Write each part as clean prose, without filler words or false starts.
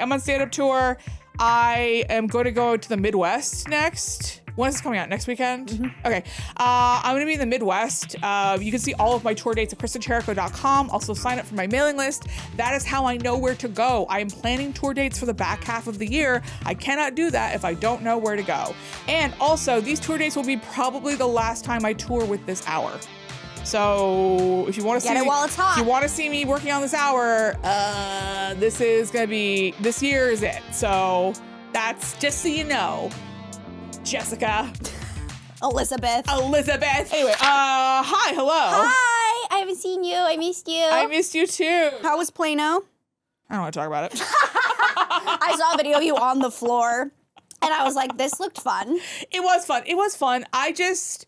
am on stand-up tour. I am going to go to the Midwest next. When is this coming out? Next weekend? Mm-hmm. Okay. I'm going to be in the Midwest. You can see all of my tour dates at KristinChirico.com. Also sign up for my mailing list. That is how I know where to go. I am planning tour dates for the back half of the year. I cannot do that if I don't know where to go. And also, these tour dates will be probably the last time I tour with this hour. So if you want to see it while it's hot. If you want to see me working on this hour, this is going to be, this year is it. So that's just so you know. Jessica. Elizabeth. Anyway, hi, hello. Hi, I haven't seen you. I missed you. I missed you too. How was Plano? I don't want to talk about it. I saw a video of you on the floor, and I was like, this looked fun. It was fun. I just,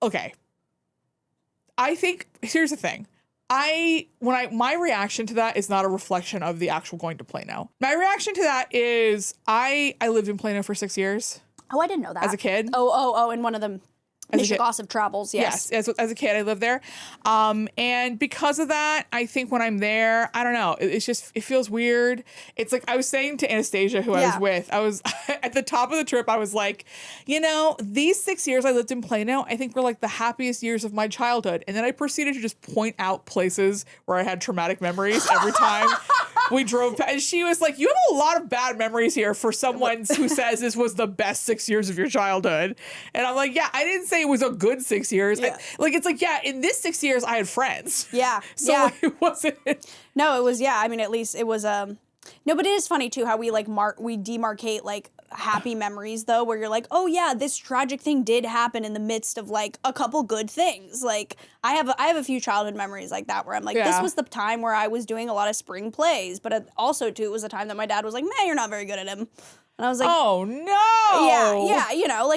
okay. I think, here's the thing. My reaction to that is not a reflection of the actual going to Plano. My reaction to that is I lived in Plano for 6 years. Oh, I didn't know that. As a kid. Oh, in one of them. Mission Gossip Travels, yes. Yes, as a kid, I lived there. And because of that, I think when I'm there, I don't know, it feels weird. It's like I was saying to Anastasia, who I was with, I was at the top of the trip, I was like, these 6 years I lived in Plano, I think were like the happiest years of my childhood. And then I proceeded to just point out places where I had traumatic memories every time we drove past. And she was like, you have a lot of bad memories here for someone who says this was the best 6 years of your childhood. And I'm like, yeah, I didn't say it was a good 6 years. Yeah. In this 6 years, I had friends. Yeah. So it wasn't. No, it was, I mean, at least it was, no, but it is funny too how we we demarcate like happy memories though, where you're like, oh yeah, this tragic thing did happen in the midst of like a couple good things. Like I have a few childhood memories like that where I'm like, this was the time where I was doing a lot of spring plays, but also too, it was a time that my dad was like, man, you're not very good at him. And I was like, oh no. Yeah,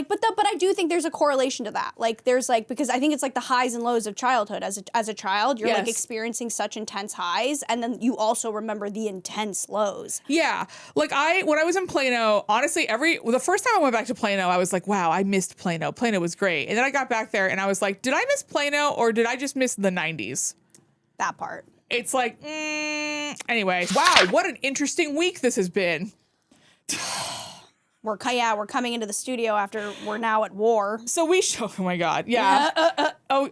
but I do think there's a correlation to that. Like there's like, because I think it's like the highs and lows of childhood. As a child, you're like experiencing such intense highs, and then you also remember the intense lows. Yeah. Like when I was in Plano, honestly, the first time I went back to Plano, I was like, wow, I missed Plano. Plano was great. And then I got back there and I was like, did I miss Plano or did I just miss the 90s? That part. It's like, anyway, wow, what an interesting week this has been. We're coming into the studio after we're now at war. So oh my God, yeah. Bottoms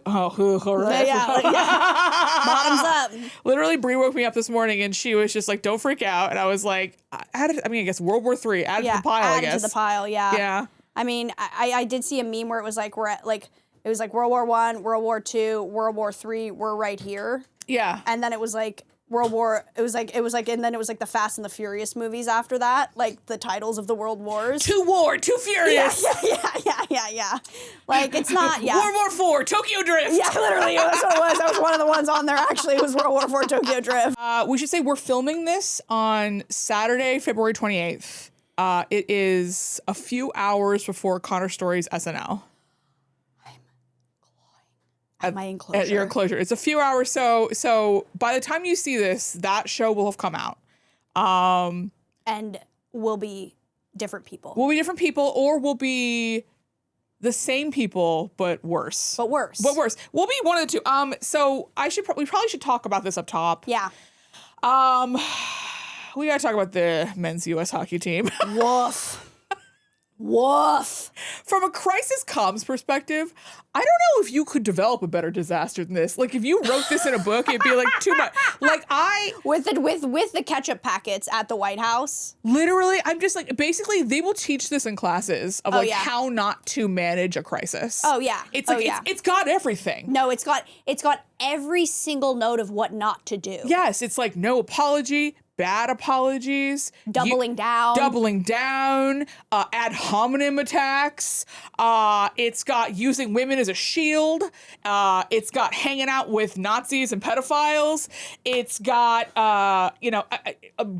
up. Literally, Bree woke me up this morning and she was just like, don't freak out. And I was like, I guess World War III, added to the pile, I guess. Added to the pile, yeah. Yeah. I mean, I did see a meme where it was like, it was like World War I, World War II, World War III, we're right here. Yeah. And then it was like, and then it was like the Fast and the Furious movies after that, like the titles of the world wars. Too furious. Yeah. Like it's not, World War IV, Tokyo Drift. Yeah, literally, that's what it was. That was one of the ones on there, actually. It was World War IV, Tokyo Drift. We should say we're filming this on Saturday, February 28th. It is a few hours before Connor Storrie's SNL. At my enclosure. At your enclosure. It's a few hours. So by the time you see this, that show will have come out. And we'll be different people. We'll be different people, or we'll be the same people, but worse. But worse. We'll be one of the two. So we probably should talk about this up top. Yeah. We gotta talk about the men's U.S. hockey team. Woof. From a crisis comms perspective, I don't know if you could develop a better disaster than this. Like, if you wrote this in a book, it'd be like too much. Like, with the ketchup packets at the White House. Literally, I'm just like, basically, they will teach this in classes of how not to manage a crisis. Oh yeah. It's like it's got everything. No, it's got every single note of what not to do. Yes, it's like no apology. Bad apologies. Doubling down. Ad hominem attacks. It's got using women as a shield. It's got hanging out with Nazis and pedophiles. It's got,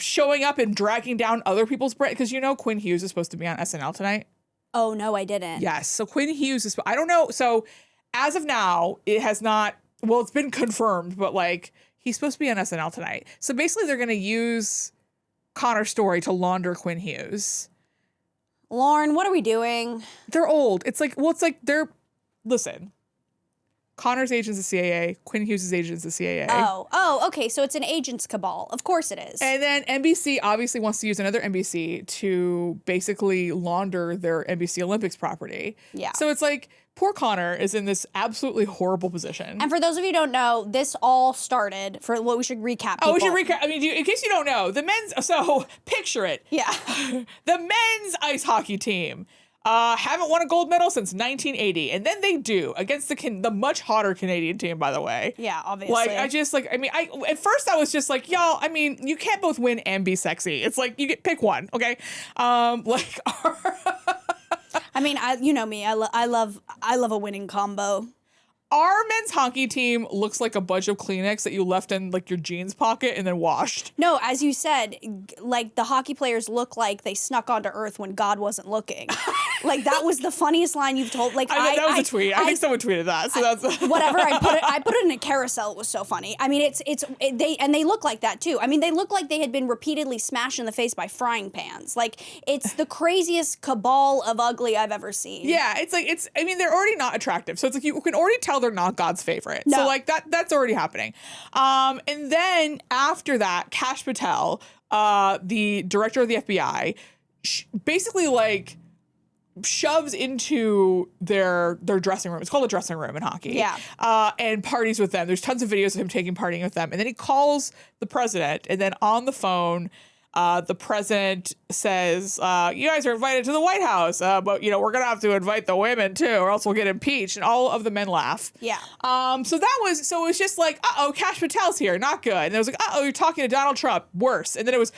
showing up and dragging down other people's bread. Because Quinn Hughes is supposed to be on SNL tonight. Oh, no, I didn't. Yes. So Quinn Hughes is, I don't know. So as of now, it has not, well, it's been confirmed, but like, he's supposed to be on SNL tonight. So basically they're going to use Connor Storrie to launder Quinn Hughes. Lauren, what are we doing? They're old. Listen, Connor's agent's the CAA. Quinn Hughes' agent's the CAA. Okay. So it's an agent's cabal. Of course it is. And then NBC obviously wants to use another NBC to basically launder their NBC Olympics property. Yeah. So it's like, poor Connor is in this absolutely horrible position. And for those of you who don't know, this all started, for what we should recap. People. We should recap. I mean, in case you don't know, the men's, so picture it. Yeah. The men's ice hockey team haven't won a gold medal since 1980. And then they do against the much hotter Canadian team, by the way. Yeah, obviously. Like, at first I was just like, y'all, I mean, you can't both win and be sexy. It's like, pick one, okay? I mean, you know me. I love a winning combo. Our men's hockey team looks like a bunch of Kleenex that you left in like your jeans pocket and then washed. No, as you said, like the hockey players look like they snuck onto Earth when God wasn't looking. Like that was the funniest line you've told. Like that was a tweet. I think someone tweeted that. So that's whatever. I put it in a carousel. It was so funny. I mean, they look like that too. I mean, they look like they had been repeatedly smashed in the face by frying pans. Like it's the craziest cabal of ugly I've ever seen. Yeah, I mean, they're already not attractive. So it's like you can already tell they're not God's favorite. No. So like that's already happening. And then after that, Kash Patel, the director of the FBI, basically like shoves into their dressing room. It's called a dressing room in hockey. Yeah. And parties with them. There's tons of videos of him partying with them. And then he calls the president, and then on the phone, the president says, you guys are invited to the White House, but, we're going to have to invite the women, too, or else we'll get impeached. And all of the men laugh. Yeah. So it was just like, Kash Patel's here. Not good. And it was like, you're talking to Donald Trump. Worse. And then it was,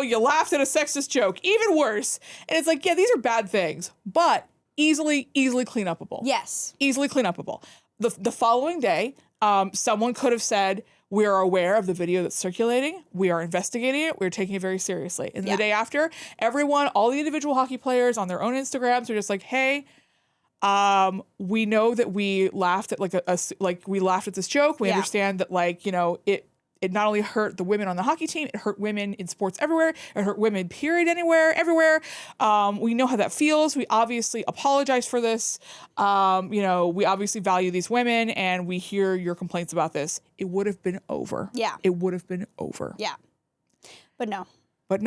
you laughed at a sexist joke. Even worse. And it's like, yeah, these are bad things, but easily clean upable. Yes. Easily clean upable. The following day, someone could have said, we are aware of the video that's circulating. We are investigating it. We're taking it very seriously. And the day after, all the individual hockey players on their own Instagrams are just like, hey, we know that we laughed at we laughed at this joke. We understand that it not only hurt the women on the hockey team, it hurt women in sports everywhere. It hurt women, period, everywhere. We know how that feels. We obviously apologize for this. We obviously value these women, and we hear your complaints about this. It would have been over. Yeah. It would have been over. Yeah. But no. But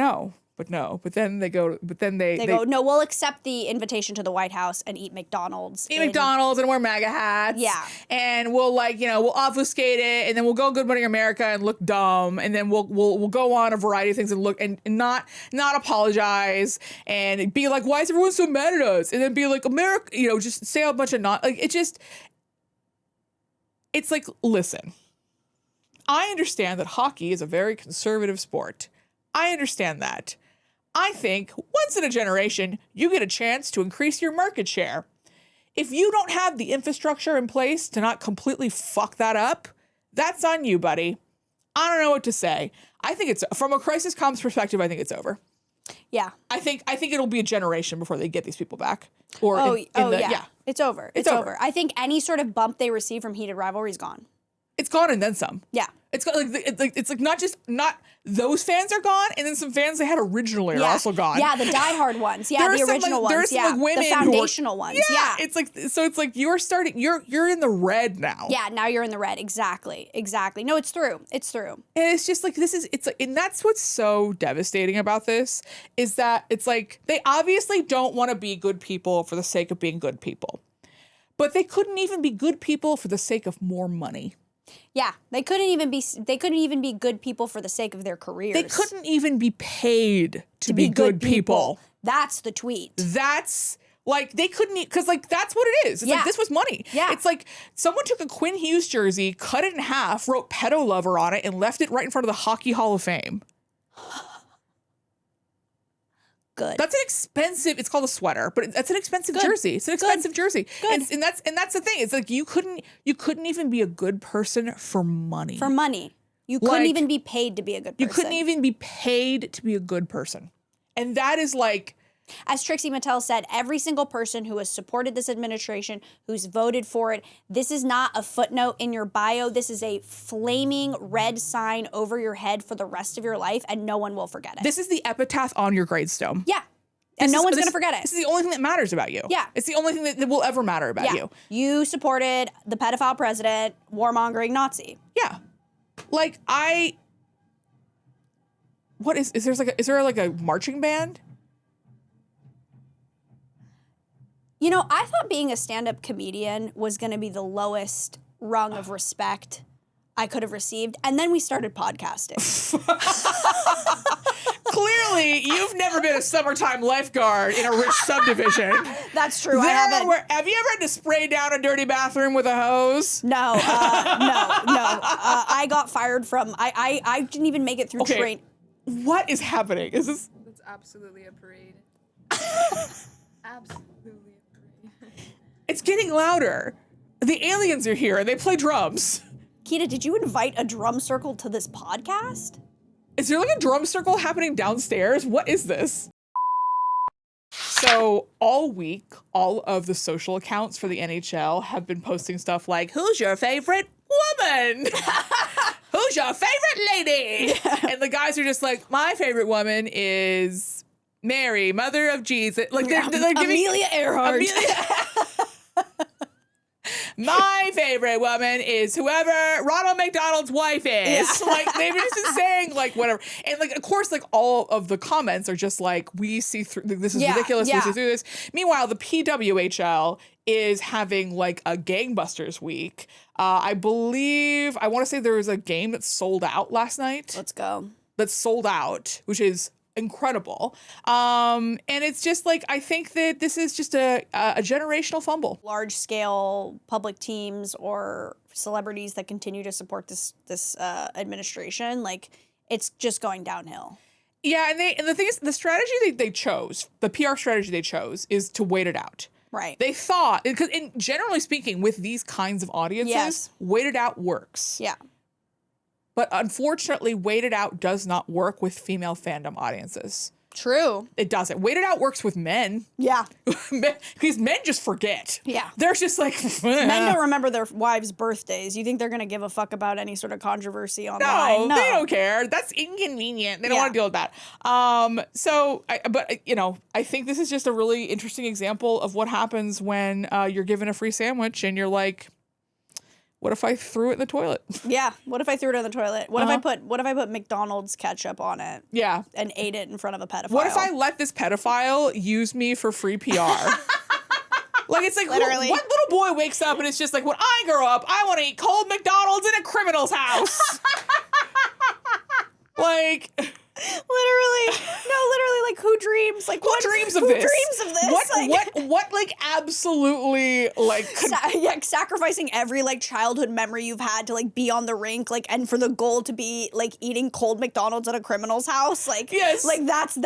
then they go, no, we'll accept the invitation to the White House and eat McDonald's. McDonald's and wear MAGA hats. Yeah. And we'll we'll obfuscate it, and then we'll go Good Morning America and look dumb, and then we'll go on a variety of things and look and not apologize and be like, why is everyone so mad at us? And then be like, America, just say a bunch of it's like, listen, I understand that hockey is a very conservative sport. I understand that. I think once in a generation, you get a chance to increase your market share. If you don't have the infrastructure in place to not completely fuck that up, that's on you, buddy. I don't know what to say. I think from a crisis comms perspective, I think it's over. Yeah. I think it'll be a generation before they get these people back. Or yeah. It's over. It's over. I think any sort of bump they receive from heated rivalry is gone. It's gone and then some. Yeah. It's not those fans are gone, and then some fans they had originally are also gone. Yeah, the diehard ones. Yeah, the original ones. There are some women the foundational ones. Yeah. It's like you're in the red now. Yeah, now you're in the red. Exactly. No, it's through. And it's just like and that's what's so devastating about this is that it's like they obviously don't want to be good people for the sake of being good people. But they couldn't even be good people for the sake of more money. Yeah, they couldn't even be good people for the sake of their careers. They couldn't even be paid to be good people. That's the tweet. That's like they couldn't because that's what it is. It's like this was money. Yeah. It's like someone took a Quinn Hughes jersey, cut it in half, wrote pedo lover on it, and left it right in front of the Hockey Hall of Fame. Good. That's it's called a sweater, but that's an expensive jersey. It's an expensive jersey. Good. And that's the thing. It's like you couldn't even be a good person for money. For money. You couldn't even be paid to be a good person. You couldn't even be paid to be a good person. And that is like, as Trixie Mattel said, every single person who has supported this administration, who's voted for it, this is not a footnote in your bio. This is a flaming red sign over your head for the rest of your life, and no one will forget it. This is the epitaph on your gravestone. Yeah. And no one's going to forget it. This is the only thing that matters about you. Yeah. It's the only thing that will ever matter about you. You supported the pedophile president, warmongering Nazi. Yeah. Like, what is there like a marching band? You know, I thought being a stand-up comedian was going to be the lowest rung of respect I could have received. And then we started podcasting. Clearly, you've never been a summertime lifeguard in a rich subdivision. That's true. I haven't. Have you ever had to spray down a dirty bathroom with a hose? No. I got fired from. I didn't even make it through train. What is happening? Is this? That's absolutely a parade. Absolutely a parade. It's getting louder. The aliens are here and they play drums. Keida, did you invite a drum circle to this podcast? Is there like a drum circle happening downstairs? What is this? So all week, all of the social accounts for the NHL have been posting stuff like, who's your favorite woman? Who's your favorite lady? Yeah. And the guys are just like, my favorite woman is Mary, mother of Jesus. Like they're giving Amelia Earhart. My favorite woman is whoever Ronald McDonald's wife is. Yeah. Like, they've just been saying, like, whatever. And, like, of course, like, all of the comments are just like, we see through, this is ridiculous, we see through this. Meanwhile, the PWHL is having, like, a gangbusters week. I want to say there was a game that sold out last night. Let's go. That's sold out, which is incredible. And it's just like, I think that this is just a generational fumble. Large scale public teams or celebrities that continue to support this administration, like, it's just going downhill. Yeah, and the thing is, the strategy they chose, the PR strategy they chose, is to wait it out. Right. They thought, because generally speaking, with these kinds of audiences, wait it out works. Yeah. But unfortunately, Wait It Out does not work with female fandom audiences. True. It doesn't. Wait It Out works with men. Yeah. Because men just forget. Yeah. They're just like... Men don't remember their wives' birthdays. You think they're going to give a fuck about any sort of controversy online? No, they don't care. That's inconvenient. They don't want to deal with that. I think this is just a really interesting example of what happens when you're given a free sandwich and you're like... What if I threw it in the toilet? Yeah. What if I threw it in the toilet? What if I put McDonald's ketchup on it? Yeah. And ate it in front of a pedophile? What if I let this pedophile use me for free PR? Like, it's like, literally. What little boy wakes up and it's just like, when I grow up, I want to eat cold McDonald's in a criminal's house. Like... Literally, like, who dreams? Like, who dreams of this? What, like, absolutely, like... sacrificing every, like, childhood memory you've had to, like, be on the rink, like, and for the goal to be, like, eating cold McDonald's at a criminal's house, like... Yes. Like, that's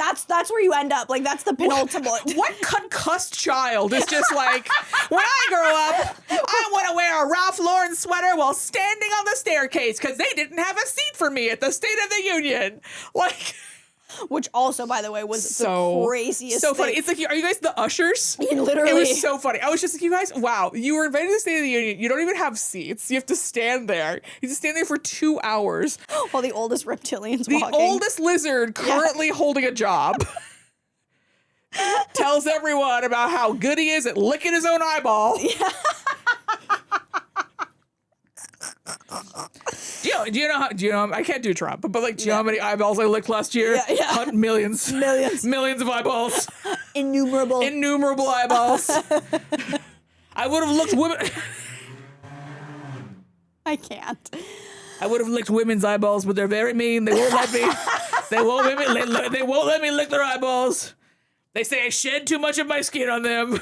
where you end up. Like, that's the penultimate. What concussed child is just like, when I grow up, I want to wear a Ralph Lauren sweater while standing on the staircase because they didn't have a seat for me at the State of the Union. Like... Which also, by the way, was the craziest so funny. thing. It's like, are you guys the ushers? Literally. It was so funny. I was just like, you guys, wow, you were invited to the State of the Union. You don't even have seats. You have to stand there. You have to stand there for 2 hours. While the oldest reptilian's walking. The oldest lizard currently holding a job. Tells everyone about how good he is at licking his own eyeball. Yeah. Do you know I can't do Trump, but like, do you know how many eyeballs I licked last year? Yeah. Millions of eyeballs. Innumerable eyeballs. I would have looked women. I can't. I would have licked women's eyeballs, but they're very mean. They won't let me. They won't let me lick their eyeballs. They say I shed too much of my skin on them.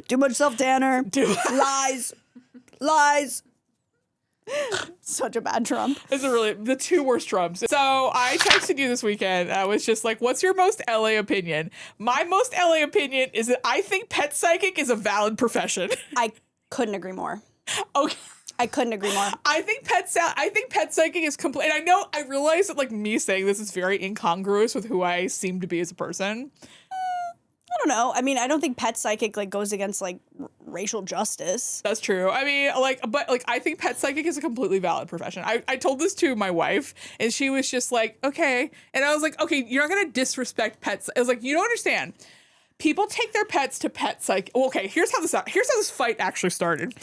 Too much self-tanner. Lies. Such a bad Trump. It's really the two worst Trumps. So I texted you this weekend. I was just like, what's your most LA opinion? My most LA opinion is that I think pet psychic is a valid profession. I couldn't agree more. Okay. I couldn't agree more. I think pet psychic is complete. And I realize that, like, me saying this is very incongruous with who I seem to be as a person. I don't know. I mean, I don't think pet psychic like goes against like racial justice. That's true. I mean, but I think pet psychic is a completely valid profession. I told this to my wife, and she was just like, okay. And I was like, okay, you're not gonna disrespect pets. I was like, you don't understand. People take their pets to pet psych. Well, okay, here's how this fight actually started.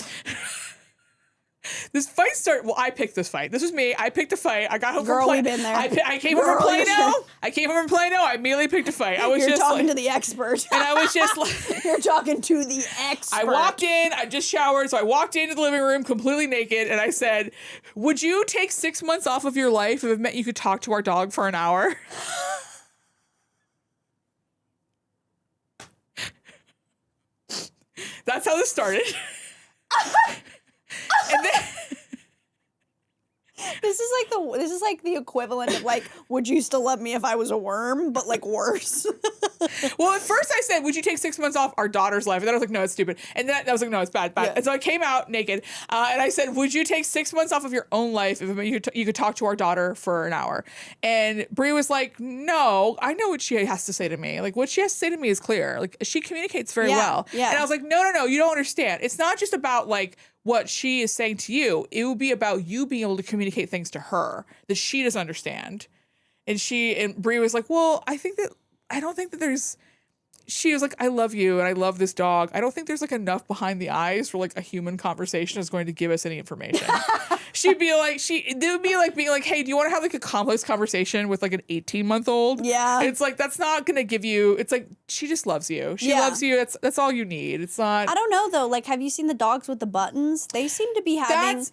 This fight started. Well, I picked this fight. This was me. I picked a fight. I got home from Plano. We've been there. I came home from Plano. I came home from Plano. I immediately picked a fight. I was You're just talking to the expert. and I was just like, you're talking to the expert. I walked in. I just showered, so I walked into the living room completely naked, and I said, "Would you take 6 months off of your life if it meant you could talk to our dog for an hour?" That's how this started. And then This is like the equivalent of like, would you still love me if I was a worm, but like worse. well, at first I said, would you take 6 months off our daughter's life? And then I was like, no, it's stupid. And then I was like, no, it's bad. Yeah. And so I came out naked, and I said, would you take 6 months off of your own life if you could talk to our daughter for an hour? And Brie was like, no, I know what she has to say to me. Like, what she has to say to me is clear. Like, she communicates very well. Yeah. And I was like, no, you don't understand. It's not just about like what she is saying to you. It will be about you being able to communicate things to her that she doesn't understand. And Brie was like, well, I don't think that there's, she was like, I love you and I love this dog. I don't think there's like enough behind the eyes for like a human conversation is going to give us any information. It would be like being like, hey, do you want to have like a complex conversation with like an 18-month-old? Yeah. It's like, that's not going to give you, it's like, she just loves you. She loves you. That's all you need. It's not. I don't know though. Like, have you seen the dogs with the buttons? They seem to be having.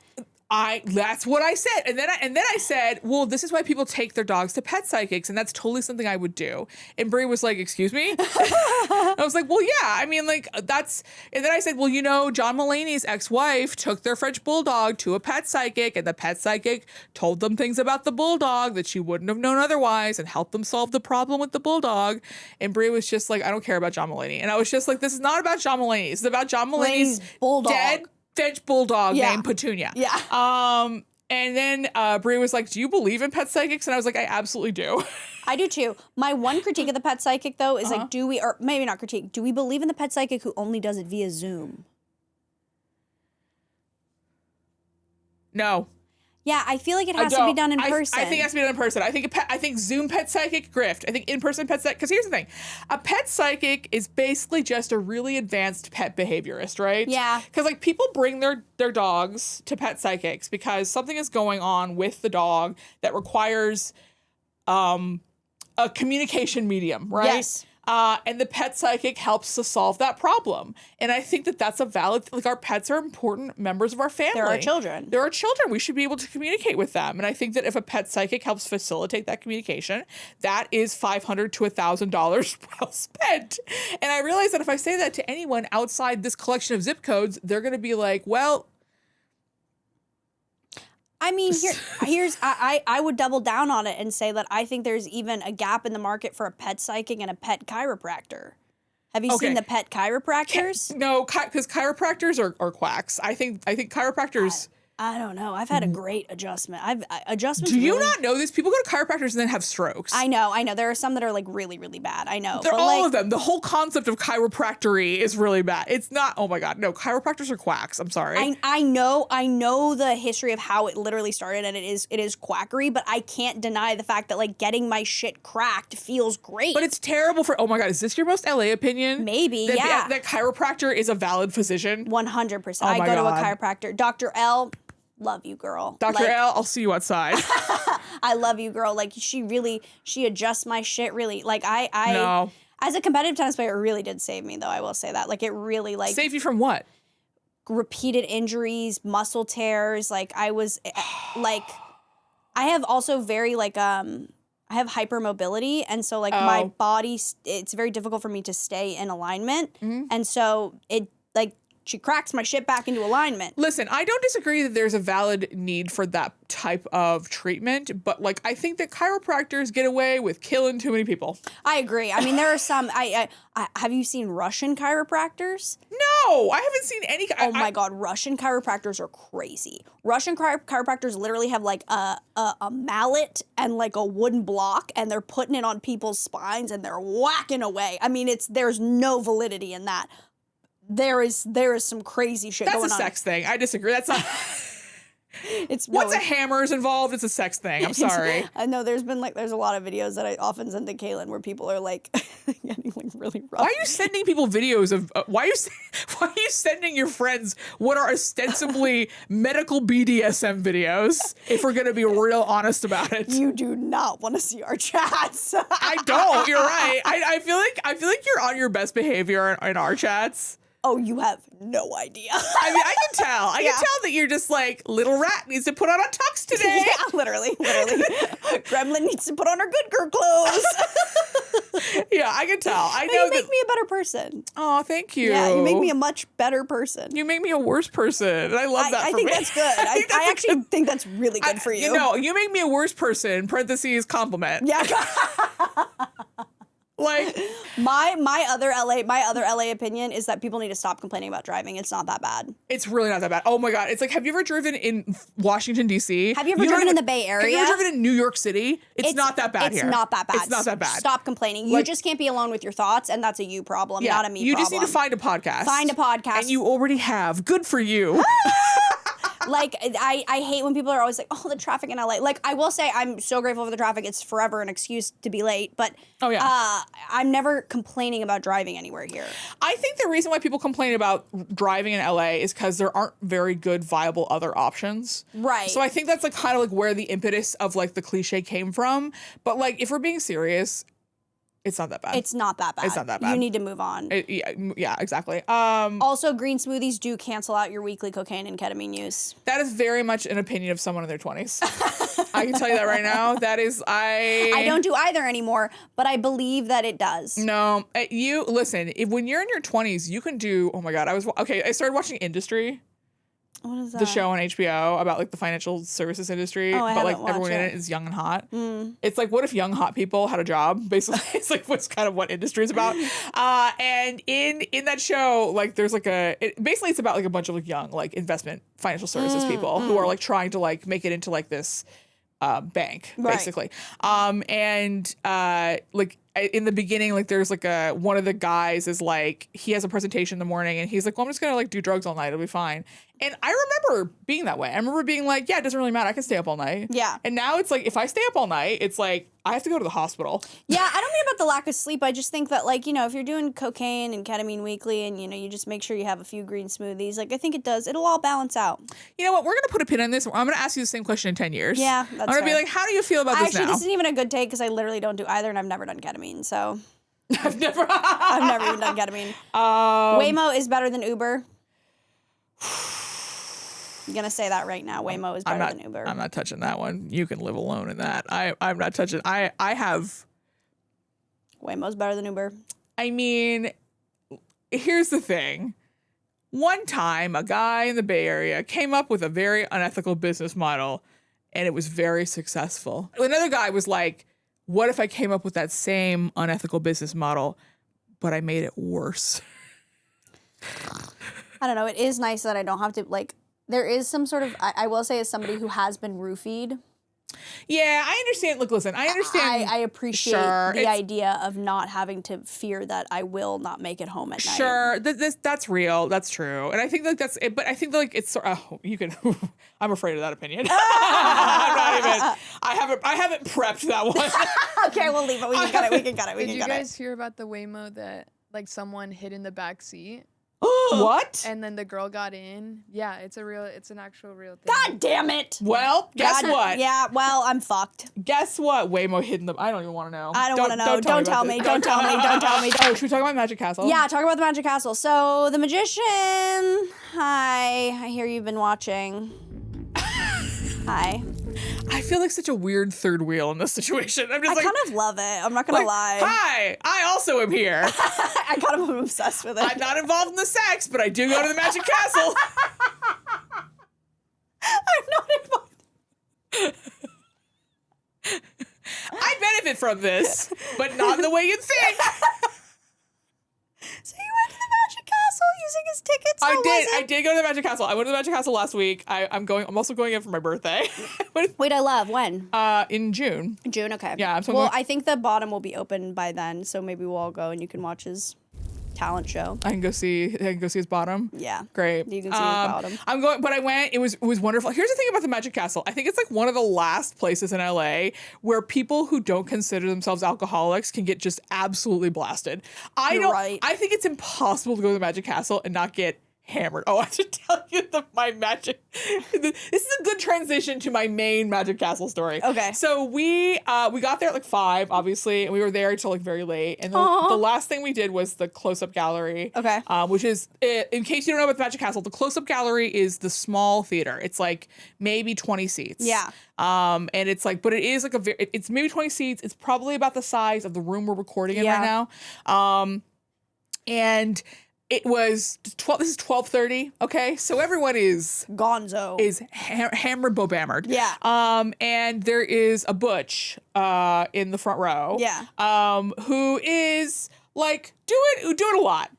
That's what I said. And then I said, well, this is why people take their dogs to pet psychics, and that's totally something I would do. And Brie was like, excuse me? I was like, well, yeah, I mean, like, that's, and then I said, well, you know, John Mulaney's ex-wife took their French bulldog to a pet psychic, and the pet psychic told them things about the bulldog that she wouldn't have known otherwise and helped them solve the problem with the bulldog. And Brie was just like, I don't care about John Mulaney. And I was just like, this is not about John Mulaney. This is about John Mulaney's bulldog. Dead French bulldog named Petunia. Yeah. And then Brie was like, do you believe in pet psychics? And I was like, I absolutely do. I do too. My one critique of the pet psychic though is like, or maybe not critique, do we believe in the pet psychic who only does it via Zoom? No. Yeah, I feel like it has to be done in person. I think it has to be done in person. I think Zoom pet psychic grift. I think in-person pet psychic, because here's the thing. A pet psychic is basically just a really advanced pet behaviorist, right? Yeah. Because like people bring their dogs to pet psychics because something is going on with the dog that requires a communication medium, right? Yes. And the pet psychic helps to solve that problem. And I think that that's a valid, like our pets are important members of our family. They're our children. They're our children. We should be able to communicate with them. And I think that if a pet psychic helps facilitate that communication, that is $500 to $1,000 well spent. And I realize that if I say that to anyone outside this collection of zip codes, they're going to be like, well, I mean, I would double down on it and say that I think there's even a gap in the market for a pet psychic and a pet chiropractor. Have you seen the pet chiropractors? No, because chiropractors are quacks. I think chiropractors. I don't know. I've had a great adjustment. Adjustments. Do you not know this? People go to chiropractors and then have strokes. I know. There are some that are like really, really bad. I know. They're all of them. The whole concept of chiropractory is really bad. It's not. Oh my god, no. Chiropractors are quacks. I'm sorry. I know the history of how it literally started, and it is quackery. But I can't deny the fact that like getting my shit cracked feels great. But it's terrible for. Oh my god, is this your most LA opinion? Maybe. That chiropractor is a valid physician. 100%. I go to a chiropractor. Dr. L. Love you, girl. Dr. L, I'll see you outside. I love you, girl. Like she adjusts my shit really. Like I no. As a competitive tennis player, it really did save me though. I will say that. Like it really like save you from what? Repeated injuries, muscle tears. Like I was like I have also very like I have hypermobility, and so like my body it's very difficult for me to stay in alignment. Mm-hmm. And so it like she cracks my shit back into alignment. Listen, I don't disagree that there's a valid need for that type of treatment, but like I think that chiropractors get away with killing too many people. I agree. I mean, there are some. I have you seen Russian chiropractors? No, I haven't seen any. Oh my God, Russian chiropractors are crazy. Russian chiropractors literally have like a mallet and like a wooden block, and they're putting it on people's spines and they're whacking away. I mean, there's no validity in that. There is some crazy shit going on. That's a sex thing. I disagree. That's not. It's Once a hammer is involved, it's a sex thing. I'm sorry. I know there's a lot of videos that I often send to Kaylin where people are like getting like really rough. Why are you sending people videos of? Why are you sending your friends what are ostensibly medical BDSM videos? If we're gonna be real honest about it, you do not want to see our chats. I don't. You're right. I feel like you're on your best behavior in our chats. Oh, you have no idea. I mean, I can tell. I can tell that you're just like, little rat needs to put on a tux today. Yeah, literally. Gremlin needs to put on her good girl clothes. Yeah, I can tell. I know you make me a better person. Oh, thank you. Yeah, you make me a much better person. You make me a worse person. And I love that I for think me. that's good. I actually think that's really good for you. You know, you make me a worse person, parentheses, compliment. Yeah. Like my other LA opinion is that people need to stop complaining about driving. It's not that bad. it's really not that bad. Oh my God. It's like, have you ever driven in Washington, D.C.? Have you ever driven in the Bay Area? Have you ever driven in New York City? It's not that bad here. It's not that bad. It's not that bad. Stop complaining. You just can't be alone with your thoughts, and that's a you problem, not a me problem. You just need to find a podcast. Find a podcast. And you already have. Good for you. Like, I hate when people are always like, oh, the traffic in LA. Like, I will say I'm so grateful for the traffic. It's forever an excuse to be late. But I'm never complaining about driving anywhere here. I think the reason why people complain about driving in LA is because there aren't very good, viable other options. Right. So I think that's like kind of like where the impetus of like the cliche came from. But like, if we're being serious, it's not that bad. It's not that bad. It's not that bad. You need to move on. Yeah, exactly. Also, green smoothies do cancel out your weekly cocaine and ketamine use. That is very much an opinion of someone in their 20s. I can tell you that right now. That is, I don't do either anymore, but I believe that it does. No, listen, when you're in your 20s, you can do, oh my God, I started watching Industry. What is that? The show on HBO about like the financial services industry, but like everyone in it is young and hot. It's like, what if young hot people had a job? Basically, it's like what's kind of what industry is about. And in that show, like there's like basically it's about like a bunch of like young like investment financial services people who are like trying to like make it into like this bank basically. And like in the beginning, like there's like one of the guys is like, he has a presentation in the morning and he's like, well, I'm just gonna like do drugs all night, it'll be fine. And I remember being that way. I remember being like, yeah, it doesn't really matter, I can stay up all night. Yeah. And now it's like, if I stay up all night, it's like I have to go to the hospital. Yeah, I don't mean about the lack of sleep. I just think that, like, you know, if you're doing cocaine and ketamine weekly and, you know, you just make sure you have a few green smoothies, like, I think it does. It'll all balance out. You know what? We're going to put a pin on this. I'm going to ask you the same question in 10 years. Yeah, that's I'm going to be like, how do you feel about this now? Actually, this isn't even a good take because I literally don't do either and I've never done ketamine, so. I've never even done ketamine. Waymo is better than Uber. I'm going to say that right now. Waymo is better than Uber. I'm not touching that one. You can live alone in that. I'm not touching. I have. Waymo's better than Uber. I mean, here's the thing. One time, a guy in the Bay Area came up with a very unethical business model, and it was very successful. Another guy was like, what if I came up with that same unethical business model, but I made it worse? I don't know. It is nice that I don't have to, like, there is some sort of, I will say as somebody who has been roofied. Yeah, I understand. Look, listen, I understand. I appreciate the idea of not having to fear that I will not make it home at night. Sure, that's real. That's true. And I think like that's it. But I think like it's you can. I'm afraid of that opinion. I'm not even. I haven't prepped that one. Okay, we'll leave it. We can cut it. Did you guys hear about the Waymo that like someone hid in the back seat? What? And then the girl got in. Yeah, it's an actual real thing. God damn it. Well, guess what? Yeah, well, I'm fucked. Guess what? Waymo hidden the. I don't even want to know. I don't want to know. Don't tell me. Don't tell me. Oh, should we talk about Magic Castle? Yeah, talk about the Magic Castle. So, The Magician. Hi. I hear you've been watching. Hi. I feel like such a weird third wheel in this situation. I'm just I kind of love it. I'm not gonna lie. Hi, I also am here. I kind of am obsessed with it. I'm not involved in the sex, but I do go to the Magic Castle. I'm not involved. I benefit from this, but not in the way you'd think. So you went to the Magic Castle using his tickets? I did go to the Magic Castle. I went to the Magic Castle last week. I'm also going in for my birthday. Wait, I love. When? In June. June, okay. Yeah, well, I think the bottom will be open by then, so maybe we'll all go and you can watch his talent show. I can go see his bottom. Yeah. Great. You can see his bottom. I'm going, but I went. It was wonderful. Here's the thing about the Magic Castle. I think it's like one of the last places in LA where people who don't consider themselves alcoholics can get just absolutely blasted. You're right. I think it's impossible to go to the Magic Castle and not get hammered. Oh, I should tell you my magic. This is a good transition to my main Magic Castle story. Okay. So we got there at like 5, obviously, and we were there until like very late. And the last thing we did was the close-up gallery. Okay. Which is, in case you don't know about the Magic Castle, the close-up gallery is the small theater. It's like maybe 20 seats. Yeah. And it's like, but it is like it's maybe 20 seats. It's probably about the size of the room we're recording in right now. And it was 12. This is 12:30. Okay, so everyone is Gonzo. hammered, bobammered. Yeah. And there is a butch in the front row. Yeah. Who is like doing a lot,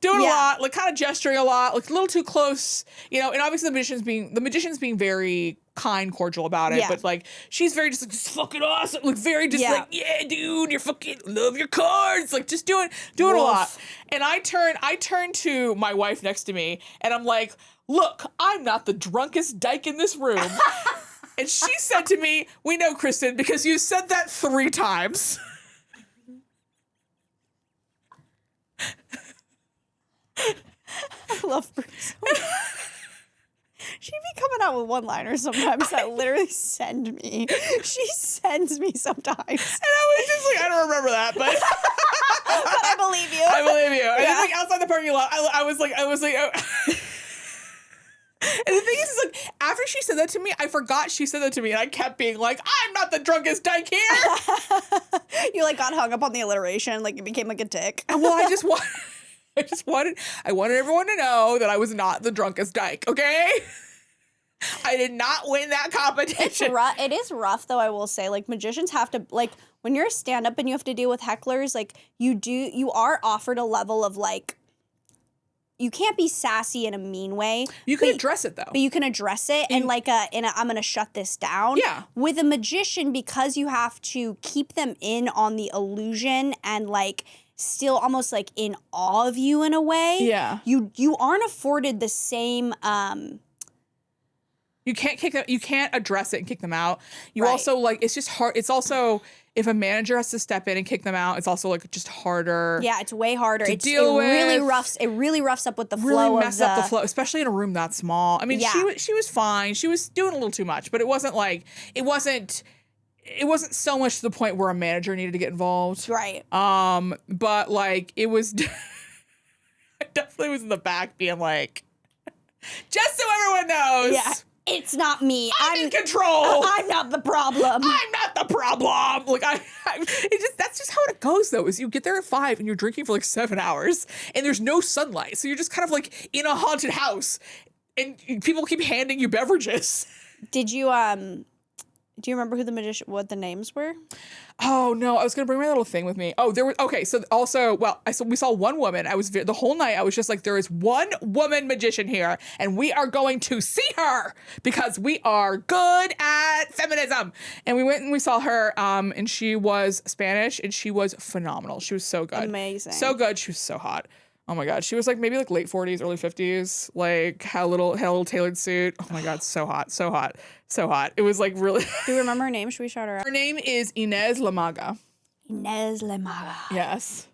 like kind of gesturing a lot, like a little too close, and obviously the magician's being very kind, cordial about it, but like she's very just like, just fucking awesome, like very just like, yeah, dude, you're fucking love your cards, like just doing a lot. And I turn to my wife next to me and I'm like, look, I'm not the drunkest dyke in this room. And she said to me, we know, Kristin, because you said that 3 times. I love Bruce. She'd be coming out with one-liners sometimes that literally send me. She sends me sometimes. And I was just like, I don't remember that, but but I believe you. I believe you. Yeah. And then, like outside the parking lot, I was like, oh. And the thing is, like, after she said that to me, I forgot she said that to me, and I kept being like, I'm not the drunkest dyke here. You like got hung up on the alliteration, like it became like a tick. Well, I wanted everyone to know that I was not the drunkest dyke, okay? I did not win that competition. It is rough, though, I will say. Like, magicians have to, like, when you're a stand-up and you have to deal with hecklers, like, you are offered a level of, like, you can't be sassy in a mean way. You can address it, though. But you can address it in like I'm going to shut this down. Yeah. With a magician, because you have to keep them in on the illusion and, like, still almost like in awe of you in a way. Yeah. You aren't afforded the same you can't kick them, you can't address it and kick them out. You also like it's just hard. It's also if a manager has to step in and kick them out, it's also like just harder. Yeah, it's way harder. To deal with. It really roughs up with the really flow. Mess up the flow, especially in a room that small. I mean, she was fine. She was doing a little too much, but it wasn't so much to the point where a manager needed to get involved. Right. But like it was I definitely was in the back being like, just so everyone knows. Yeah. It's not me. I'm in control. I'm not the problem. I'm not the problem. Like that's just how it goes though, is you get there at 5 and you're drinking for like 7 hours and there's no sunlight. So you're just kind of like in a haunted house and people keep handing you beverages. Did you do you remember what the names were? Oh no, I was gonna bring my little thing with me. Oh, there was So also, we saw one woman. The whole night I was just like, there is one woman magician here, and we are going to see her because we are good at feminism. And we went and we saw her. And she was Spanish, and she was phenomenal. She was so good, amazing, so good. She was so hot. Oh my God. She was like maybe like late 40s, early 50s, like had a little tailored suit. Oh my God. So hot. So hot. So hot. It was like really. Do you remember her name? Should we shout her out? Her name is Inez Lamaga. Inez Lamaga. Yes.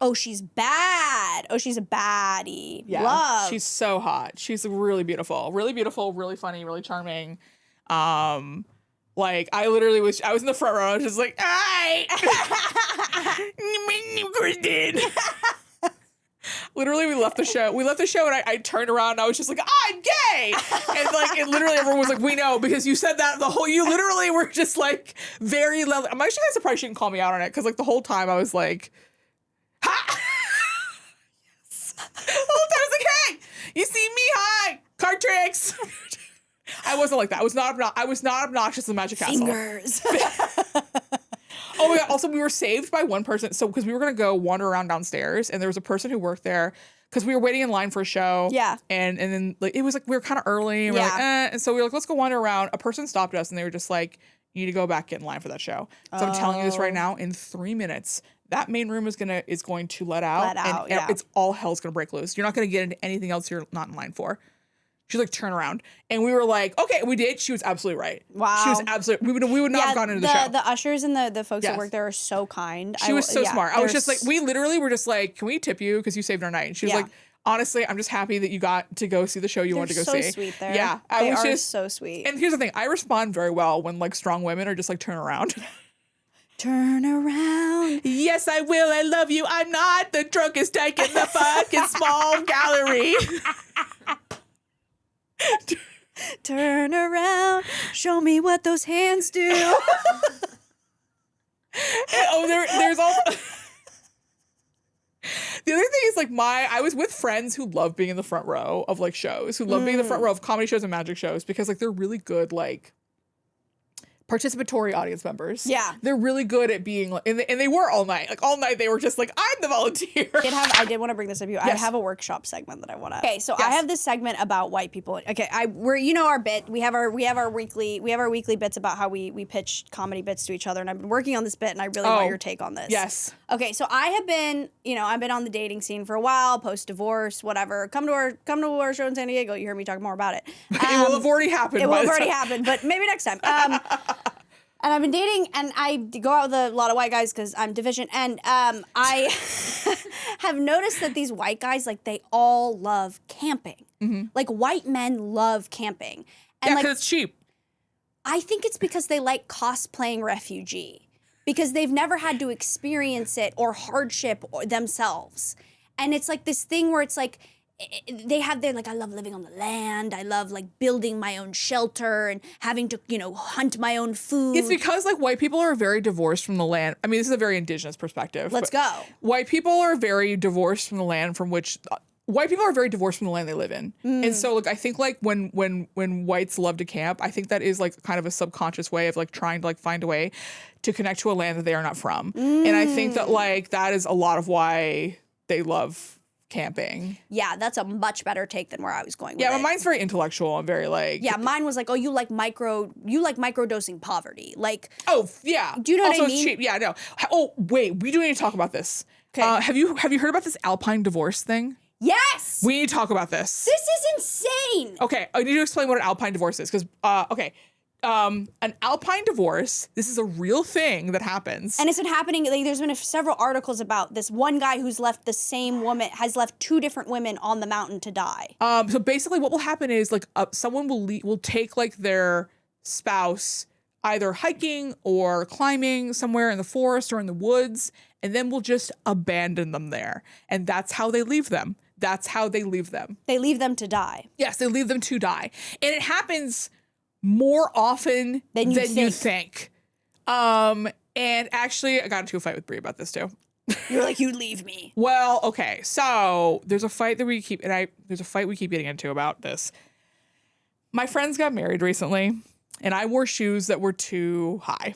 Oh, she's bad. Oh, she's a baddie. Yeah. Love. She's so hot. She's really beautiful, really funny, really charming. Like I was in the front row. I was just like, hi. Kristin. Literally, we left the show. And I turned around and I was just like, I'm gay. And like, and literally everyone was like, we know, because you said that you literally were just like very level. I'm actually surprised she didn't call me out on it. Cause like the whole time I was like, ha. Yes. The whole time I was like, hey, you see me? Hi. Card tricks. I wasn't like that. I was not obnoxious in Magic Castle. Fingers. Oh my God. Also, we were saved by one person. So, because we were going to go wander around downstairs and there was a person who worked there because we were waiting in line for a show. Yeah. And then like, it was like, we were kind of early. And we were like, And so we were like, let's go wander around. A person stopped us and they were just like, you need to go back, get in line for that show. So I'm telling you this right now, in 3 minutes, that main room is going to let out. And it's all hell's going to break loose. You're not going to get into anything else you're not in line for. She's like, turn around. And we were like, okay, we did. She was absolutely right. Wow. She was absolutely, we would not have gone into the show. The ushers and the folks that work there are so kind. She was so smart. I was just like, we literally were just like, can we tip you? Because you saved our night. And she was like, honestly, I'm just happy that you got to go see the show you wanted to go see. So sweet there. Yeah. They are so sweet. And here's the thing. I respond very well when like strong women are just like, turn around. Turn around. Yes, I will. I love you. I'm not the drunkest dyke in the fucking small gallery. Turn around, show me what those hands do. There's also the other thing is like I was with friends who love being in the front row of like shows, who love being in the front row of comedy shows and magic shows because like they're really good like participatory audience members. Yeah. They're really good at being like, and they were all night. Like all night they were just like, I'm the volunteer. I did want to bring this up to you. Yes. I have a workshop segment that I want to. Okay, so I have this segment about white people. Okay, we're our bit. We have our weekly bits about how we pitch comedy bits to each other, and I've been working on this bit and I really want your take on this. Yes. Okay, so I have been, I've been on the dating scene for a while, post-divorce, whatever. Come to our show in San Diego. You heard me talk more about it. It will have already happened. It will have already happened, but maybe next time. And I've been dating, and I go out with a lot of white guys because I'm deficient. And I have noticed that these white guys, like, they all love camping. Mm-hmm. Like, white men love camping. And because it's cheap. I think it's because they like cosplaying refugee. Because they've never had to experience it or hardship themselves. And it's like this thing where it's like, they're like, I love living on the land. I love like building my own shelter and having to, hunt my own food. It's because like white people are very divorced from the land. I mean, this is a very indigenous perspective. Let's go. White people are very divorced from the land from which white people are very divorced from the land they live in. And so like I think like when whites love to camp, I think that is like kind of a subconscious way of like trying to like find a way to connect to a land that they are not from. And I think that like that is a lot of why they love camping. Yeah, that's a much better take than where I was going with it. Yeah, mine's very intellectual and very like... Yeah, mine was like, oh, you like microdosing poverty. Like... Oh, yeah. Do you know also, what I mean? It's cheap. Yeah, no. Oh, wait, we do need to talk about this. Okay. Have you heard about this Alpine Divorce thing? Yes! We need to talk about this. This is insane! Okay, I need to explain what an Alpine Divorce is, because, an Alpine divorce, this is a real thing that happens. And it's been happening, like, there's been several articles about this one guy who's left the same woman, has left 2 different women on the mountain to die. So basically what will happen is, like, someone will take, like, their spouse either hiking or climbing somewhere in the forest or in the woods, and then will just abandon them there. And that's how they leave them. That's how they leave them. They leave them to die. Yes, they leave them to die. And it happens more often than you think. And actually, I got into a fight with Brie about this too. You're like, you leave me. Well, okay. So there's a fight that we keep getting into about this. My friends got married recently, and I wore shoes that were too high.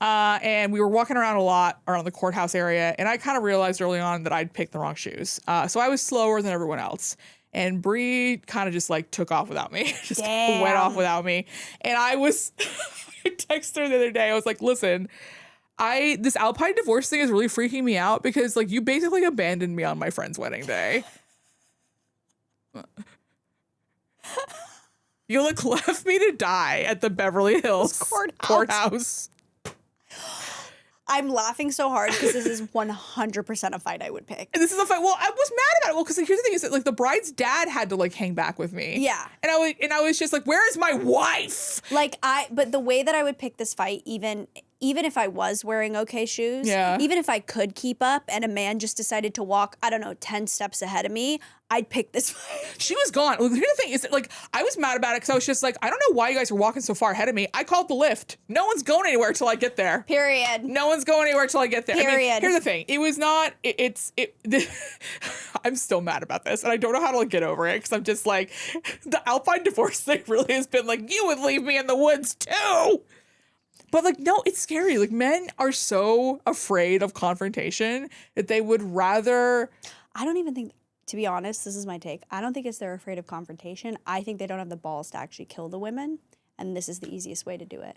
And we were walking around a lot around the courthouse area, and I kind of realized early on that I'd picked the wrong shoes. So I was slower than everyone else. And Brie kind of just like took off without me. Just went off without me. And I texted her the other day. I was like, listen, this Alpine Divorce thing is really freaking me out because like you basically abandoned me on my friend's wedding day. You like left me to die at the Beverly Hills courthouse. I'm laughing so hard because this is 100% a fight I would pick. And this is a fight. Well, I was mad about it. Well, because like, here's the thing is that like the bride's dad had to like hang back with me. Yeah. And I was just like, where is my wife? Like but the way that I would pick this fight, even even if I was wearing okay shoes, Yeah. even if I could keep up and a man just decided to walk, I don't know, 10 steps ahead of me, I'd pick this. She was gone. Here's the thing is that, like, I was mad about it because I was just like, I don't know why you guys are walking so far ahead of me. I called the lift. No one's going anywhere till I get there. Period. No one's going anywhere till I get there. Period. I mean, here's the thing. It was not, I'm still mad about this and I don't know how to like, get over it because I'm just like, the Alpine Divorce thing really has been like, you would leave me in the woods too. But like, no, it's scary. Like men are so afraid of confrontation that they would rather. I don't even think, to be honest, this is my take. I don't think it's they're afraid of confrontation. I think they don't have the balls to actually kill the women. And this is the easiest way to do it.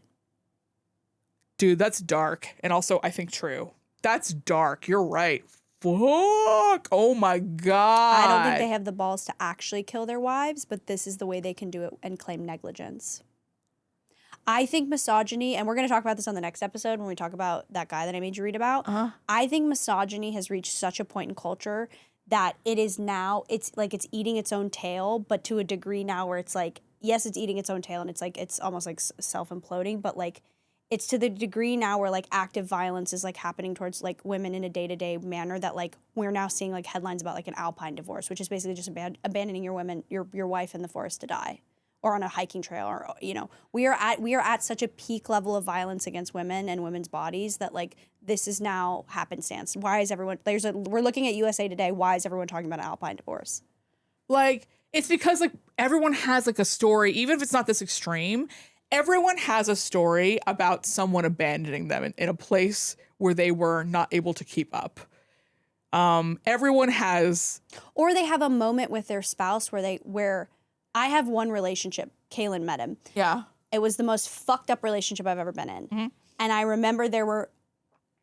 Dude, that's dark. And also, I think true. That's dark. You're right. Fuck. Oh my God. I don't think they have the balls to actually kill their wives, but this is the way they can do it and claim negligence. I think misogyny, and we're going to talk about this on the next episode when we talk about that guy that I made you read about. I think misogyny has reached such a point in culture that it is now, it's like it's eating its own tail, but to a degree now where it's like, yes, it's eating its own tail and it's like, it's almost like self-imploding, but like it's to the degree now where like active violence is like happening towards like women in a day-to-day manner that like we're now seeing like headlines about like an Alpine divorce, which is basically just abandoning your wife in the forest to die or on a hiking trail, or, you know, we are at such a peak level of violence against women and women's bodies that like this is now happenstance. Why is everyone we're looking at USA Today. Why is everyone talking about an Alpine divorce? Like, it's because like everyone has like a story, even if it's not this extreme, everyone has a story about someone abandoning them in a place where they were not able to keep up. Everyone has. Or they have a moment with their spouse where I have one relationship. Kaylin met him. Yeah. It was the most fucked up relationship I've ever been in. Mm-hmm. And I remember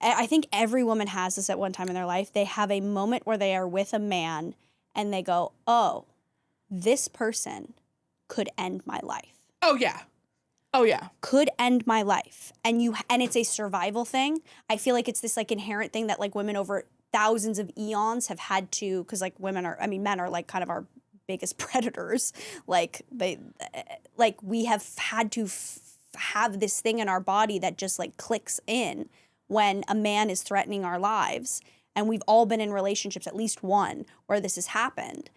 I think every woman has this at one time in their life. They have a moment where they are with a man and they go, oh, this person could end my life. Oh, yeah. Oh, yeah. Could end my life. And it's a survival thing. I feel like it's this like inherent thing that like women over thousands of eons have had to, because like men are like kind of our biggest predators. Like we have had to have this thing in our body that just like clicks in when a man is threatening our lives. And we've all been in relationships, at least one, where this has happened.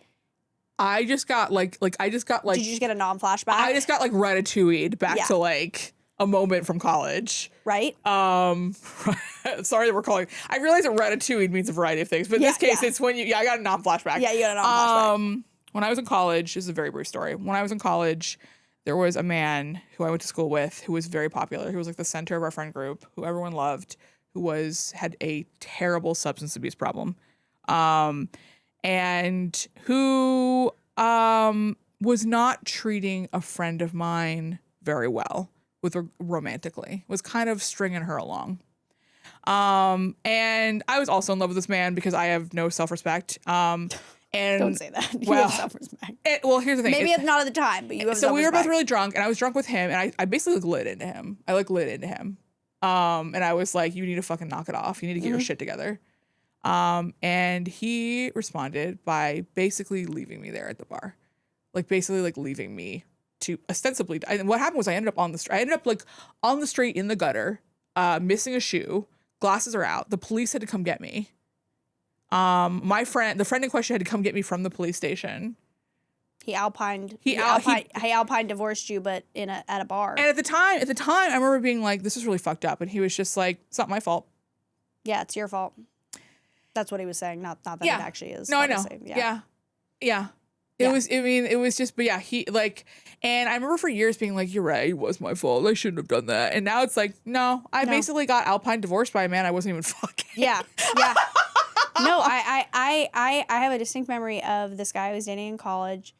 I just got like Did you just get a non-flashback? I just got like ratatouille'd back to like a moment from college. Right? Sorry that we're calling. I realize that ratatouille means a variety of things, but in this case, it's when I got a non-flashback. Yeah, you got a non-flashback. When I was in college, this is a very brief story. When I was in college, there was a man who I went to school with who was very popular. He was like the center of our friend group, who everyone loved, who had a terrible substance abuse problem. And who was not treating a friend of mine very well romantically, was kind of stringing her along. And I was also in love with this man because I have no self-respect. And don't say that. You have self-respect. Well, here's the thing. Maybe it's not at the time, but you have self-respect. So we were both really drunk, and I was drunk with him, and I basically lit into him. And I was like, you need to fucking knock it off. You need to get your shit together. And he responded by basically leaving me there at the bar. Like basically like leaving me to ostensibly die. And what happened was I ended up on the street in the gutter, missing a shoe. Glasses are out. The police had to come get me. The friend in question had to come get me from the police station. He Alpine divorced you, but at a bar. And at the time, I remember being like, this is really fucked up. And he was just like, it's not my fault. Yeah, it's your fault. That's what he was saying. Not that it actually is. No, obviously. I know. Yeah. It was just, but yeah, he like, and I remember for years being like, you're right, it was my fault. I shouldn't have done that. And now it's like, no, I basically got Alpine divorced by a man I wasn't even fucking. Yeah. No, I have a distinct memory of this guy I was dating in college.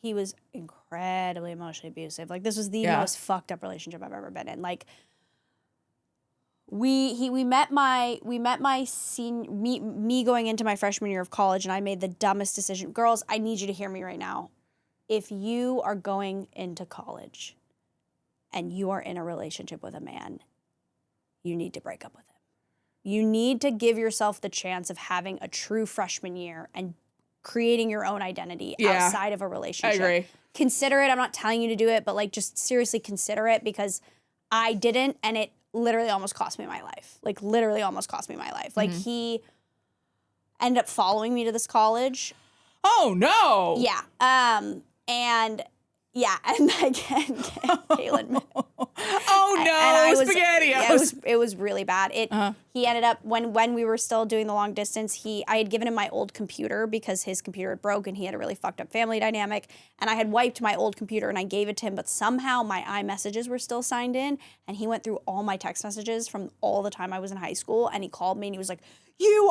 He was incredibly emotionally abusive. Like this was the most fucked up relationship I've ever been in. Like me going into my freshman year of college, and I made the dumbest decision. Girls, I need you to hear me right now. If you are going into college and you are in a relationship with a man, you need to break up with him. You need to give yourself the chance of having a true freshman year and creating your own identity outside of a relationship. I agree. Consider it. I'm not telling you to do it, but like just seriously consider it, because I didn't, and it literally almost cost me my life. Like, literally almost cost me my life. Like, he ended up following me to this college. Oh, no. Yeah. And yeah, and again, Caitlin. Oh no, spaghetti. Yeah, it was really bad. He ended up when we were still doing the long distance, I had given him my old computer because his computer had broke and he had a really fucked up family dynamic. And I had wiped my old computer and I gave it to him, but somehow my iMessages were still signed in, and he went through all my text messages from all the time I was in high school, and he called me and he was like,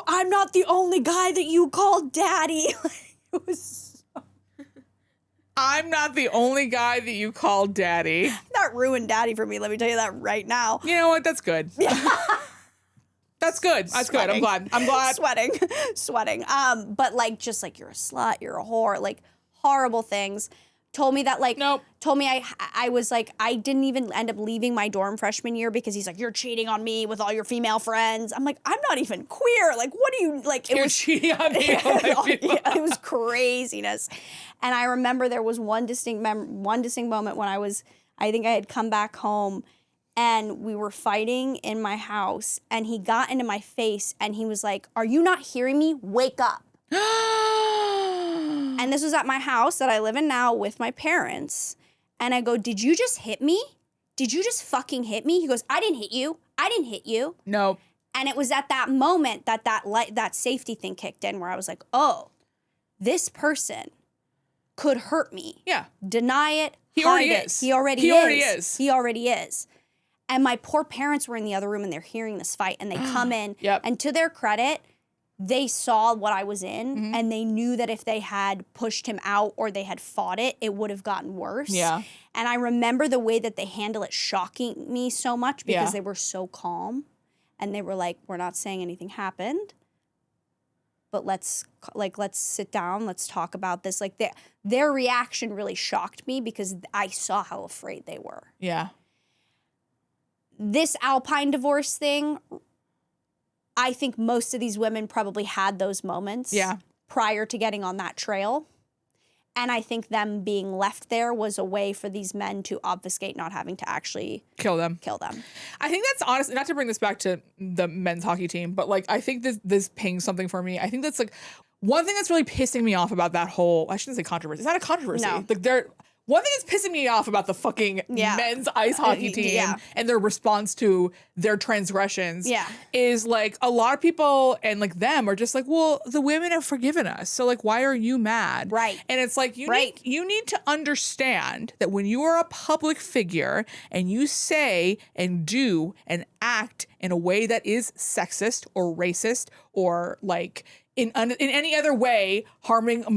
I'm not the only guy that you called daddy. It was I'm not the only guy that you call daddy. That ruined daddy for me. Let me tell you that right now. You know what? That's good. That's good. That's good. I'm glad. Sweating. But like, just like, you're a slut, you're a whore, like horrible things. Told me that like, nope. Told me I was like, I didn't even end up leaving my dorm freshman year because he's like, you're cheating on me with all your female friends. I'm like, I'm not even queer. Like, what do you like? You're cheating on me. It was craziness. And I remember there was one distinct moment when I think I had come back home and we were fighting in my house, and he got into my face and he was like, are you not hearing me? Wake up. And this was at my house that I live in now with my parents. And I go, did you just hit me? Did you just fucking hit me? He goes, I didn't hit you. I didn't hit you. No. And it was at that moment that safety thing kicked in, where I was like, oh, this person could hurt me. Yeah. Deny it. He already is. He already is. And my poor parents were in the other room and they're hearing this fight, and they come in. Yep. And to their credit, they saw what I was in, and they knew that if they had pushed him out or they had fought it, it would have gotten worse. Yeah. And I remember the way that they handle it shocking me so much because they were so calm, and they were like, we're not saying anything happened, but let's sit down, let's talk about this. Like, their reaction really shocked me because I saw how afraid they were. Yeah. This Alpine Divorce thing, I think most of these women probably had those moments prior to getting on that trail. And I think them being left there was a way for these men to obfuscate not having to actually kill them. I think that's honestly, not to bring this back to the men's hockey team, but like, I think this pings something for me. I think that's like one thing that's really pissing me off about that whole, I shouldn't say controversy. It's not a controversy. No. Like, one thing that's pissing me off about the fucking men's ice hockey team and their response to their transgressions is like, a lot of people and like them are just like, well, the women have forgiven us, so like, why are you mad? Right. And it's like, you need to understand that when you are a public figure and you say and do and act in a way that is sexist or racist or like in any other way harming a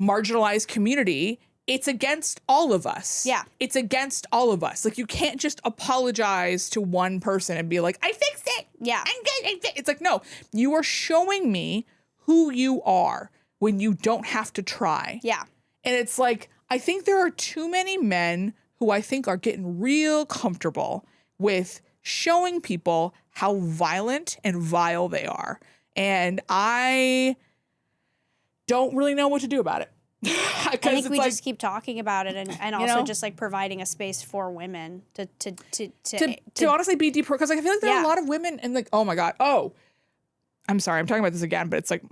marginalized community, it's against all of us. Yeah. It's against all of us. Like, you can't just apologize to one person and be like, I fixed it. Yeah. It's like, no, you are showing me who you are when you don't have to try. Yeah. And it's like, I think there are too many men who I think are getting real comfortable with showing people how violent and vile they are. And I don't really know what to do about it. I think we just keep talking about it and also just like providing a space for women to honestly be deeper, because like, I feel like there are a lot of women and like, oh my God. Oh, I'm sorry. I'm talking about this again, but it's like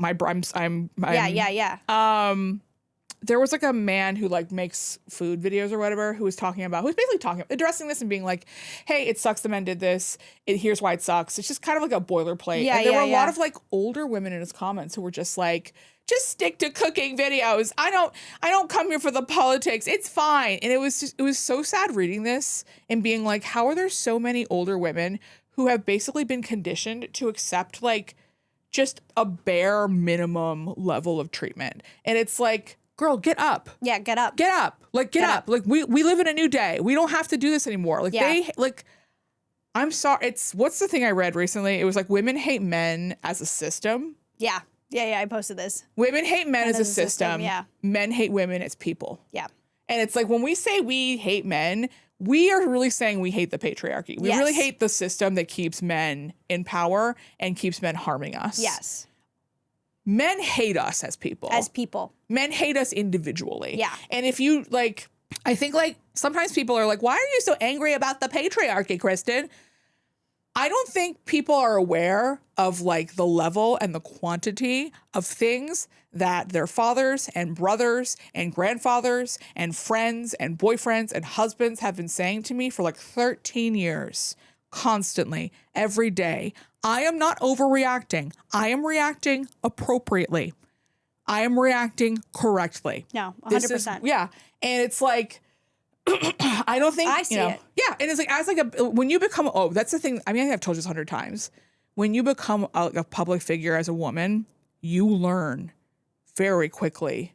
there was like a man who like makes food videos or whatever who's basically addressing this and being like, hey, it sucks the men did this. Here's why it sucks. It's just kind of like a boilerplate. And there were a lot of like older women in his comments who were just like, just stick to cooking videos. I don't come here for the politics. It's fine. And it was so sad reading this and being like, how are there so many older women who have basically been conditioned to accept like just a bare minimum level of treatment? And it's like, girl, get up. Yeah, get up. Get up. Like, get up. Like, we live in a new day. We don't have to do this anymore. Like, I'm sorry. What's the thing I read recently? It was like, women hate men as a system. Yeah. I posted this. Women hate men as a system. Yeah. Men hate women as people. Yeah. And it's like, when we say we hate men, we are really saying we hate the patriarchy. We really hate the system that keeps men in power and keeps men harming us. Yes. Men hate us as people. Men hate us individually. Yeah. And if you like, I think like sometimes people are like, why are you so angry about the patriarchy, Kristin? I don't think people are aware of like the level and the quantity of things that their fathers and brothers and grandfathers and friends and boyfriends and husbands have been saying to me for like 13 years, constantly, every day. I am not overreacting. I am reacting appropriately. I am reacting correctly. No, 100%. Yeah. And it's like, I don't think I see it. Yeah, and it's like as like a when you become that's the thing. I mean, I think I've told you this 100 times. When you become a public figure as a woman, you learn very quickly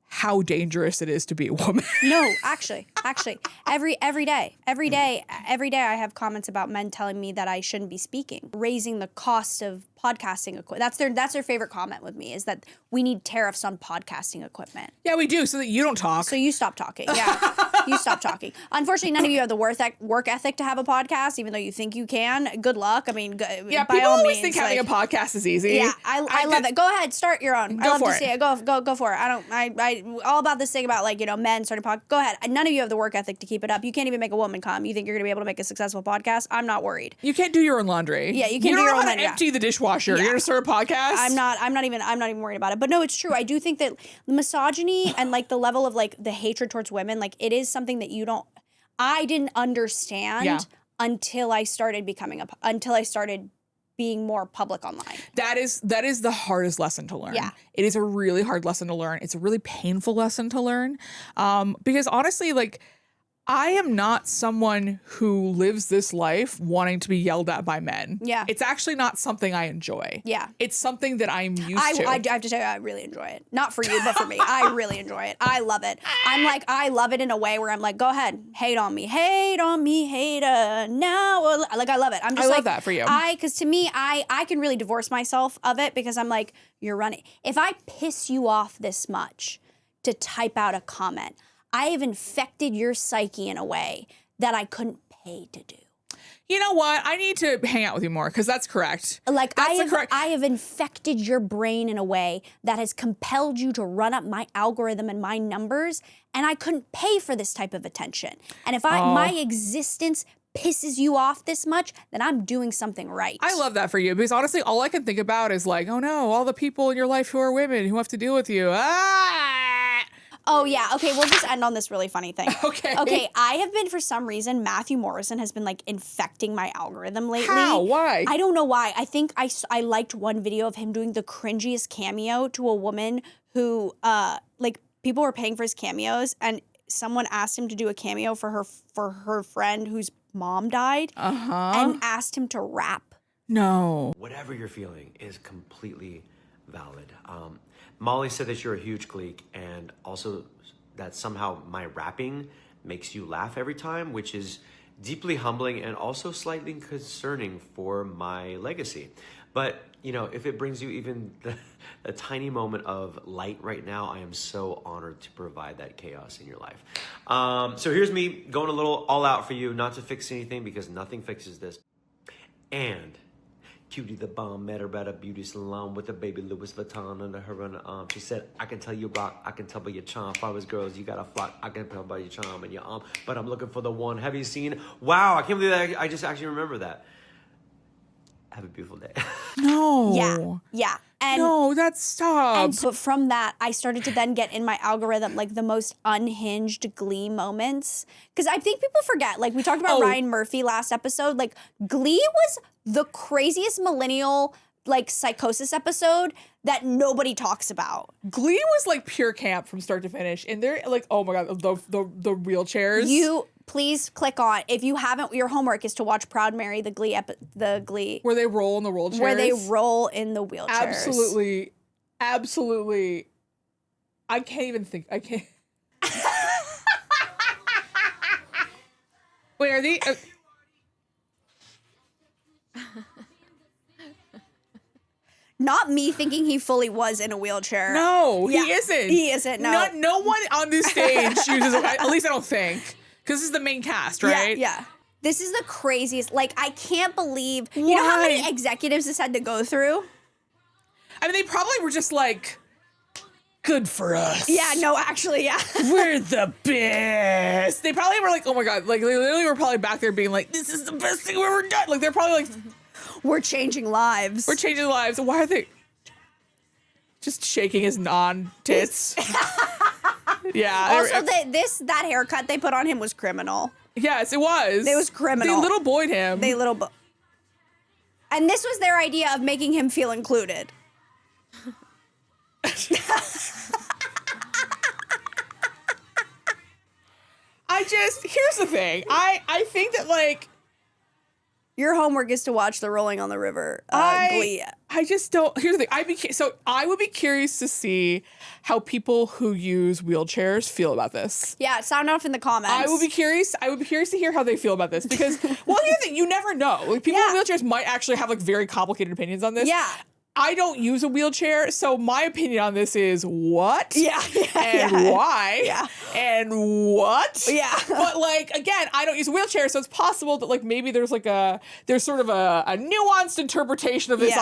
how dangerous it is to be a woman. No, actually, every day I have comments about men telling me that I shouldn't be speaking, raising the cost of podcasting equipment. That's their favorite comment with me, is that we need tariffs on podcasting equipment. Yeah, we do, so that you don't talk. So you stop talking. Yeah. You stop talking. Unfortunately, none of you have the work ethic to have a podcast, even though you think you can. Good luck. I mean, yeah, by people all always means, think having like, a podcast is easy. Yeah, I love it. Go ahead, start your own. I love for to it. see it. Go for it. I all about this thing about like, men starting podcast. Go ahead. None of you have the work ethic to keep it up. You can't even make a woman come. You think you're gonna be able to make a successful podcast? I'm not worried. You can't do your own laundry. Yeah, you can't do your own know how laundry, to empty the dishwasher. Yeah. You're gonna start a podcast. I'm not even worried about it. But no, it's true. I do think that misogyny and like the level of like the hatred towards women, like it is something that I didn't understand until I started being more public online. That is the hardest lesson to learn. Yeah. It is a really hard lesson to learn. It's a really painful lesson to learn. Because honestly, like, I am not someone who lives this life wanting to be yelled at by men. Yeah. It's actually not something I enjoy. Yeah. It's something that I'm used to. I have to tell you, I really enjoy it. Not for you, but for me. I really enjoy it. I love it. I love it in a way where I'm like, go ahead, hate on me, hater. Now, like, I love it. I'm just love that for you. Because to me, I can really divorce myself of it because I'm like, you're running. If I piss you off this much to type out a comment, I have infected your psyche in a way that I couldn't pay to do. You know what? I need to hang out with you more because that's correct. Like, That's I have infected your brain in a way that has compelled you to run up my algorithm and my numbers, and I couldn't pay for this type of attention. And if my existence pisses you off this much, then I'm doing something right. I love that for you because honestly, all I can think about is like, oh no, all the people in your life who are women who have to deal with you. Oh, yeah. Okay, we'll just end on this really funny thing. Okay. I have been, for some reason, Matthew Morrison has been, like, infecting my algorithm lately. How? Why? I don't know why. I think I liked one video of him doing the cringiest cameo to a woman who, like, people were paying for his cameos, and someone asked him to do a cameo for her friend whose mom died, and asked him to rap. No. Whatever you're feeling is completely valid. Molly said that you're a huge Glee, and also that somehow my rapping makes you laugh every time, which is deeply humbling and also slightly concerning for my legacy. But, if it brings you even a tiny moment of light right now, I am so honored to provide that chaos in your life. So here's me going a little all out for you, not to fix anything because nothing fixes this. And Cutie the bomb met her at a beauty salon with a baby Louis Vuitton under her arm. She said, I can tell you rock, I can tell by your charm. Flowers girls, you got a flock, I can tell by your charm and your arm. But I'm looking for the one. Have you seen? Wow, I can't believe that. I just actually remember that. Have a beautiful day. No. Yeah. And no, that's stop. But from that, I started to then get in my algorithm, like, the most unhinged Glee moments. Because I think people forget, like, we talked about Ryan Murphy last episode. Like, Glee was the craziest millennial, like, psychosis episode that nobody talks about. Glee was like pure camp from start to finish. And they're like, oh my God, the wheelchairs. You please click on, if you haven't, your homework is to watch Proud Mary, the Glee. Where they roll in the wheelchairs. Where they roll in the wheelchairs. Absolutely. I can't even think. I can't. Wait, are they? Not me thinking he fully was in a wheelchair. No, he isn't. He isn't, no. No one on this stage uses at least I don't think. Because this is the main cast, right? Yeah. This is the craziest. Like, I can't believe. You know how many executives this had to go through? I mean, they probably were just like, good for us. Yeah, no, actually, yeah. We're the best. They probably were like, oh my God. Like, they literally were probably back there being like, this is the best thing we've ever done. Like, they're probably like, We're changing lives. we're changing lives. Why are they just shaking his non-tits? Yeah. Also, that haircut they put on him was criminal. Yes, it was. It was criminal. They little boyed him. And this was their idea of making him feel included. Here's the thing. I think that, like, Your homework is to watch the Rolling on the River Glee. I just don't. Here's the thing. I would be curious to see how people who use wheelchairs feel about this. Yeah, sound off in the comments. I would be curious to hear how they feel about this because, well, here's the thing. You never know. Like, people in wheelchairs might actually have like very complicated opinions on this. Yeah. I don't use a wheelchair, so my opinion on this is what? Yeah. And why? Yeah. And what? Yeah. But, like, again, I don't use a wheelchair, so it's possible that, like, maybe there's sort of a nuanced interpretation of this Yeah.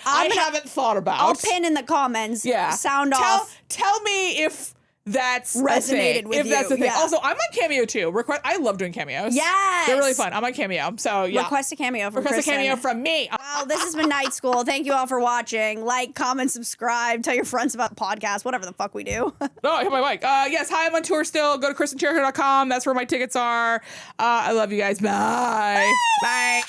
I haven't thought about. I'll pin in the comments. Yeah. Sound off. Tell me if that's Resonated with if that's you, the thing. yeah. Also, I'm on Cameo too. I love doing cameos. Yes. They're really fun. I'm on Cameo. So yeah. Request a cameo from Request a Kristin. cameo from me. Well, this has been Night School. Thank you all for watching. Like, comment, subscribe, tell your friends about the podcast, whatever the fuck we do. Oh, I hit my mic. Yes, hi, I'm on tour still. Go to KristinChirico.com. That's where my tickets are. I love you guys. Bye. Bye.